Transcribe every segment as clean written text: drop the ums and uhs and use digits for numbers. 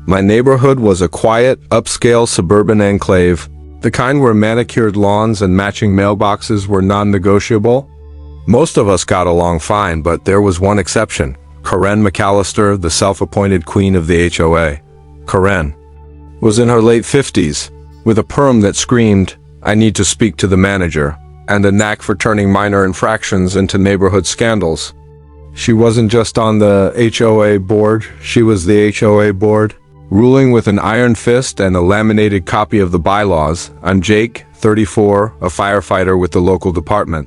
My neighborhood was a quiet, upscale suburban enclave, the kind where manicured lawns and matching mailboxes were non-negotiable. Most of us got along fine, but there was one exception. Karen McAllister, the self-appointed queen of the HOA. Karen was in her late 50s, with a perm that screamed, "I need to speak to the manager," and a knack for turning minor infractions into neighborhood scandals. She wasn't just on the HOA board, she was the HOA board, ruling with an iron fist and a laminated copy of the bylaws. I'm Jake, 34, a firefighter with the local department.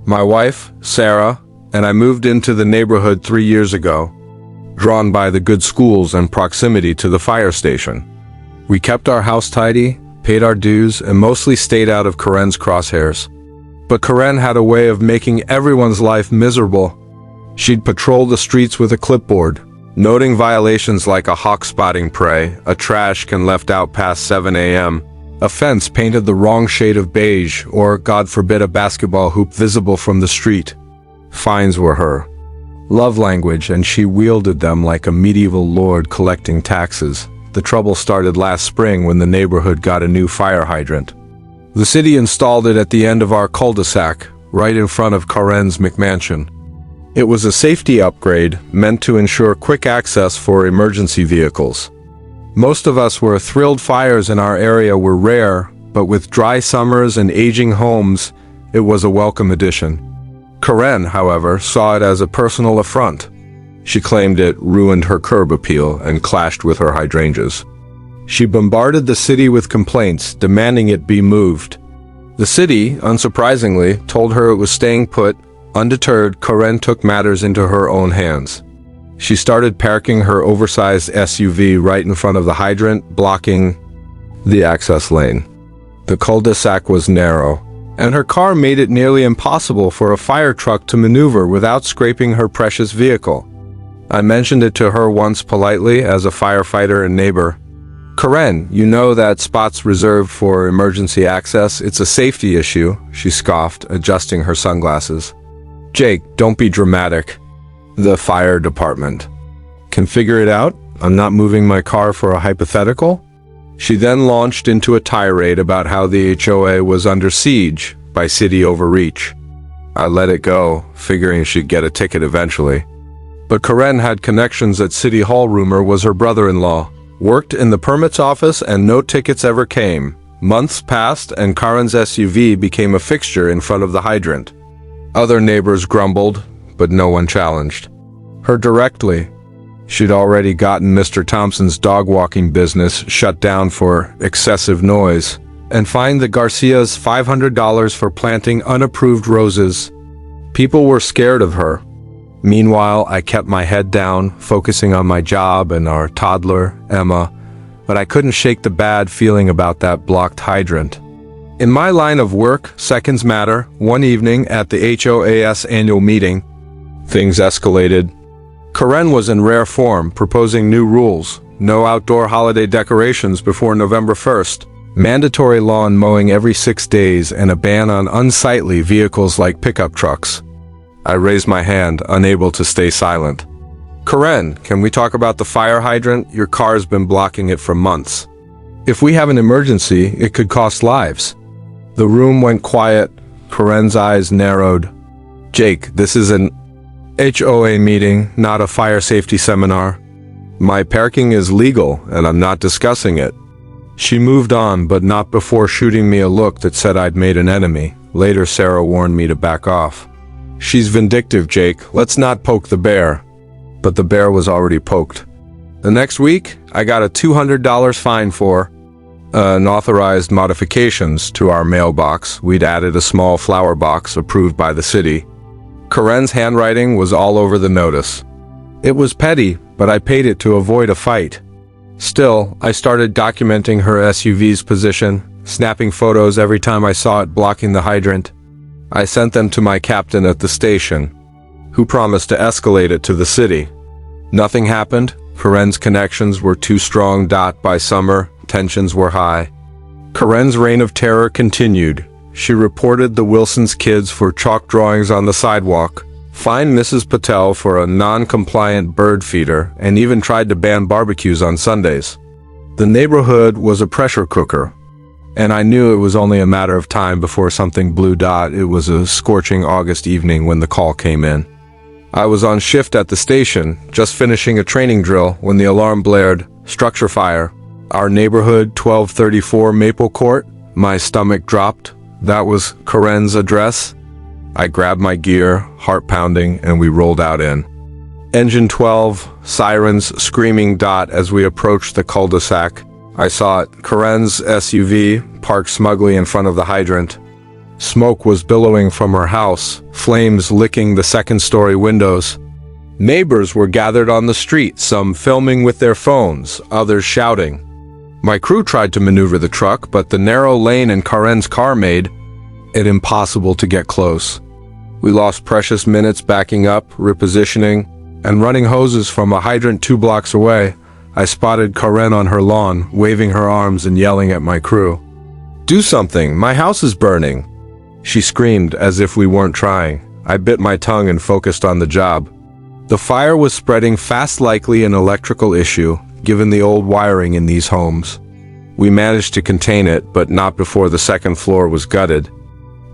My wife, Sarah, and I moved into the neighborhood 3 years ago, drawn by the good schools and proximity to the fire station. We kept our house tidy, paid our dues, and mostly stayed out of Karen's crosshairs. But Karen had a way of making everyone's life miserable. She'd patrol the streets with a clipboard, noting violations like a hawk spotting prey, a trash can left out past 7 a.m., a fence painted the wrong shade of beige, or, God forbid, a basketball hoop visible from the street. Fines were her love language, and she wielded them like a medieval lord collecting taxes. The trouble started last spring when the neighborhood got a new fire hydrant. The city installed it at the end of our cul-de-sac, right in front of Karen's McMansion. It was a safety upgrade meant to ensure quick access for emergency vehicles. Most of us were thrilled fires in our area were rare, but with dry summers and aging homes, it was a welcome addition. Karen, however, saw it as a personal affront. She claimed it ruined her curb appeal and clashed with her hydrangeas. She bombarded the city with complaints, demanding it be moved. The city, unsurprisingly, told her it was staying put. Undeterred, Karen took matters into her own hands. She started parking her oversized SUV right in front of the hydrant, blocking the access lane. The cul-de-sac was narrow, and her car made it nearly impossible for a fire truck to maneuver without scraping her precious vehicle. I mentioned it to her once politely as a firefighter and neighbor. "Karen, you know that spot's reserved for emergency access. It's a safety issue," she scoffed, adjusting her sunglasses. "Jake, don't be dramatic. The fire department can figure it out. I'm not moving my car for a hypothetical." She then launched into a tirade about how the HOA was under siege by city overreach. I let it go, figuring she'd get a ticket eventually. But Karen had connections at City Hall. Rumor was her brother-in-law worked in the permits office, and no tickets ever came. Months passed, and Karen's SUV became a fixture in front of the hydrant. Other neighbors grumbled, but no one challenged her directly. She'd already gotten Mr. Thompson's dog walking business shut down for excessive noise, and fined the Garcias $500 for planting unapproved roses. People were scared of her. Meanwhile, I kept my head down, focusing on my job and our toddler, Emma, but I couldn't shake the bad feeling about that blocked hydrant. In my line of work, seconds matter. One evening at the HOA's annual meeting, things escalated. Karen was in rare form, proposing new rules: no outdoor holiday decorations before November 1st, mandatory lawn mowing every 6 days, and a ban on unsightly vehicles like pickup trucks. I raised my hand, unable to stay silent. "Karen, can we talk about the fire hydrant? Your car's been blocking it for months. If we have an emergency, it could cost lives." The room went quiet. Karen's eyes narrowed. "Jake, this is an HOA meeting, not a fire safety seminar. My parking is legal, and I'm not discussing it." She moved on, but not before shooting me a look that said I'd made an enemy. Later, Sarah warned me to back off. "She's vindictive, Jake. Let's not poke the bear." But the bear was already poked. The next week, I got a $200 fine for unauthorized modifications to our mailbox. We'd added a small flower box approved by the city. Karen's handwriting was all over the notice. It was petty, but I paid it to avoid a fight. Still, I started documenting her SUV's position, snapping photos every time I saw it blocking the hydrant. I sent them to my captain at the station, who promised to escalate it to the city. Nothing happened. Karen's connections were too strong. By summer, tensions were high. Karen's reign of terror continued. She reported the Wilsons' kids for chalk drawings on the sidewalk, fined Mrs. Patel for a non-compliant bird feeder, and even tried to ban barbecues on Sundays. The neighborhood was a pressure cooker, and I knew it was only a matter of time before something blew. It was a scorching August evening when the call came in. I was on shift at the station, just finishing a training drill, when the alarm blared. Structure fire. Our neighborhood, 1234 Maple Court. My stomach dropped. That was Karen's address. I grabbed my gear, heart pounding, and we rolled out in. Engine 12, sirens screaming. As we approached the cul-de-sac, I saw it. Karen's SUV parked smugly in front of the hydrant. Smoke was billowing from her house, flames licking the second-story windows. Neighbors were gathered on the street, some filming with their phones, others shouting. My crew tried to maneuver the truck, but the narrow lane in Karen's car made it impossible to get close. We lost precious minutes backing up, repositioning, and running hoses from a hydrant 2 blocks away. I spotted Karen on her lawn, waving her arms and yelling at my crew. "Do something, my house is burning!" She screamed as if we weren't trying. I bit my tongue and focused on the job. The fire was spreading fast, likely an electrical issue, given the old wiring in these homes. We managed to contain it, but not before the second floor was gutted.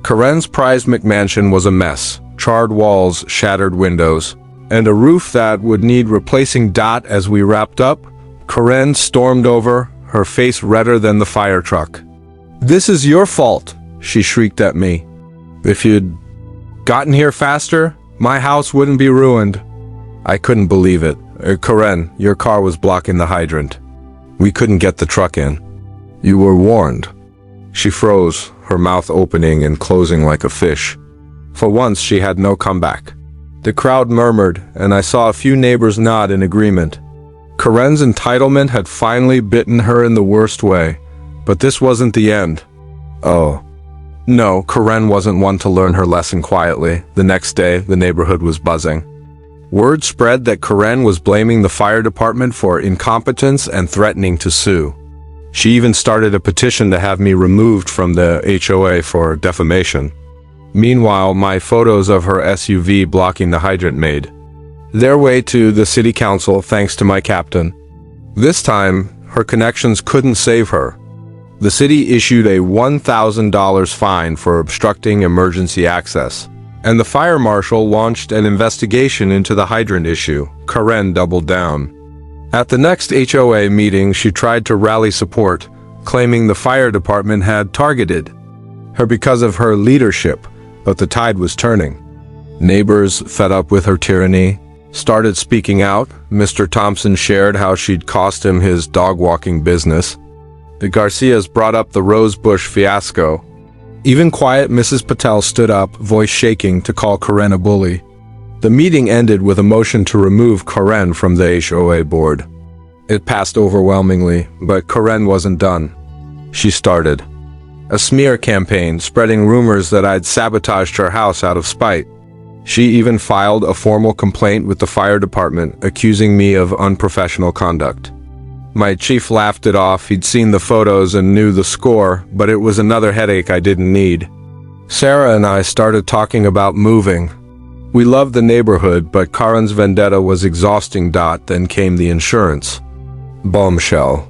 Karen's prized McMansion was a mess, charred walls, shattered windows, and a roof that would need replacing. As we wrapped up, Karen stormed over, her face redder than the fire truck. "This is your fault," she shrieked at me. "If you'd gotten here faster, my house wouldn't be ruined." I couldn't believe it. "Karen, your car was blocking the hydrant. We couldn't get the truck in. You were warned." She froze, her mouth opening and closing like a fish. For once, she had no comeback. The crowd murmured, and I saw a few neighbors nod in agreement. Karen's entitlement had finally bitten her in the worst way, but this wasn't the end. Oh. No, Karen wasn't one to learn her lesson quietly. The next day, the neighborhood was buzzing. Word spread that Karen was blaming the fire department for incompetence and threatening to sue. She even started a petition to have me removed from the HOA for defamation. Meanwhile, my photos of her SUV blocking the hydrant made their way to the city council thanks to my captain. This time, her connections couldn't save her. The city issued a $1,000 fine for obstructing emergency access, and the fire marshal launched an investigation into the hydrant issue. Karen doubled down. At the next HOA meeting, she tried to rally support, claiming the fire department had targeted her because of her leadership, but the tide was turning. Neighbors, fed up with her tyranny, started speaking out. Mr. Thompson shared how she'd cost him his dog-walking business. The Garcias brought up the rosebush fiasco. Even quiet Mrs. Patel stood up, voice shaking, to call Karen a bully. The meeting ended with a motion to remove Karen from the HOA board. It passed overwhelmingly, but Karen wasn't done. She started a smear campaign, spreading rumors that I'd sabotaged her house out of spite. She even filed a formal complaint with the fire department, accusing me of unprofessional conduct. My chief laughed it off. He'd seen the photos and knew the score, but it was another headache I didn't need. Sarah and I started talking about moving. We loved the neighborhood, but Karen's vendetta was exhausting. Then came the insurance bombshell.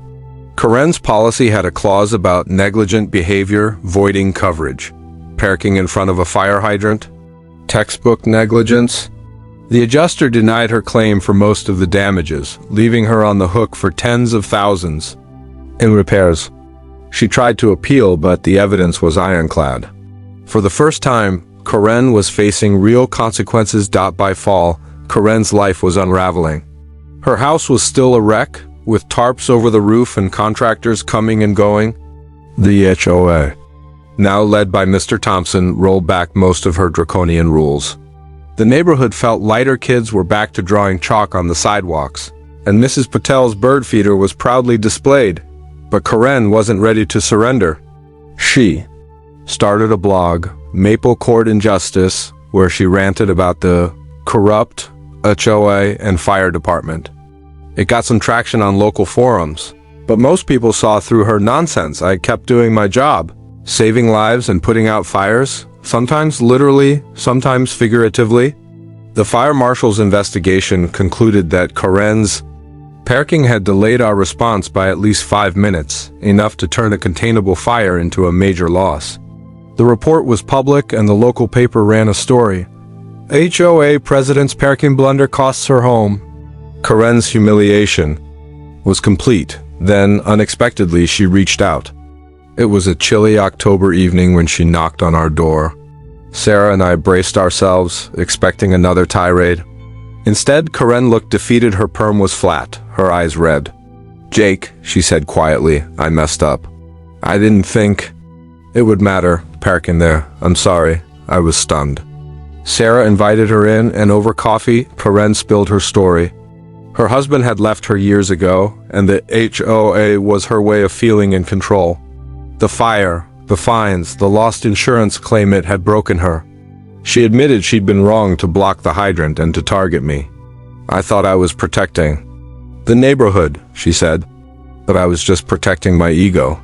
Karen's policy had a clause about negligent behavior voiding coverage. Parking in front of a fire hydrant? Textbook negligence? The adjuster denied her claim for most of the damages, leaving her on the hook for tens of thousands in repairs. She tried to appeal, but the evidence was ironclad. For the first time, Karen was facing real consequences. By fall, Karen's life was unraveling. Her house was still a wreck, with tarps over the roof and contractors coming and going. The HOA, now led by Mr. Thompson, rolled back most of her draconian rules. The neighborhood felt lighter. Kids were back to drawing chalk on the sidewalks, and Mrs. Patel's bird feeder was proudly displayed. But Karen wasn't ready to surrender. She started a blog, Maple Court Injustice, where she ranted about the corrupt HOA and fire department. It got some traction on local forums, but most people saw through her nonsense. I kept doing my job, saving lives and putting out fires, sometimes literally, sometimes figuratively. The fire marshal's investigation concluded that Karen's parking had delayed our response by at least 5 minutes, enough to turn a containable fire into a major loss. The report was public and the local paper ran a story. HOA president's parking blunder costs her home. Karen's humiliation was complete. Then, unexpectedly, she reached out. It was a chilly October evening when she knocked on our door. Sarah and I braced ourselves, expecting another tirade. Instead, Karen looked defeated. Her perm was flat, her eyes red. "Jake," she said quietly, "I messed up. I didn't think it would matter, parking there. I'm sorry." I was stunned. Sarah invited her in, and over coffee, Karen spilled her story. Her husband had left her years ago, and the HOA was her way of feeling in control. The fire, the fines, the lost insurance claim, it had broken her. She admitted she'd been wrong to block the hydrant and to target me. I thought I was protecting the neighborhood, she said, but I was just protecting my ego.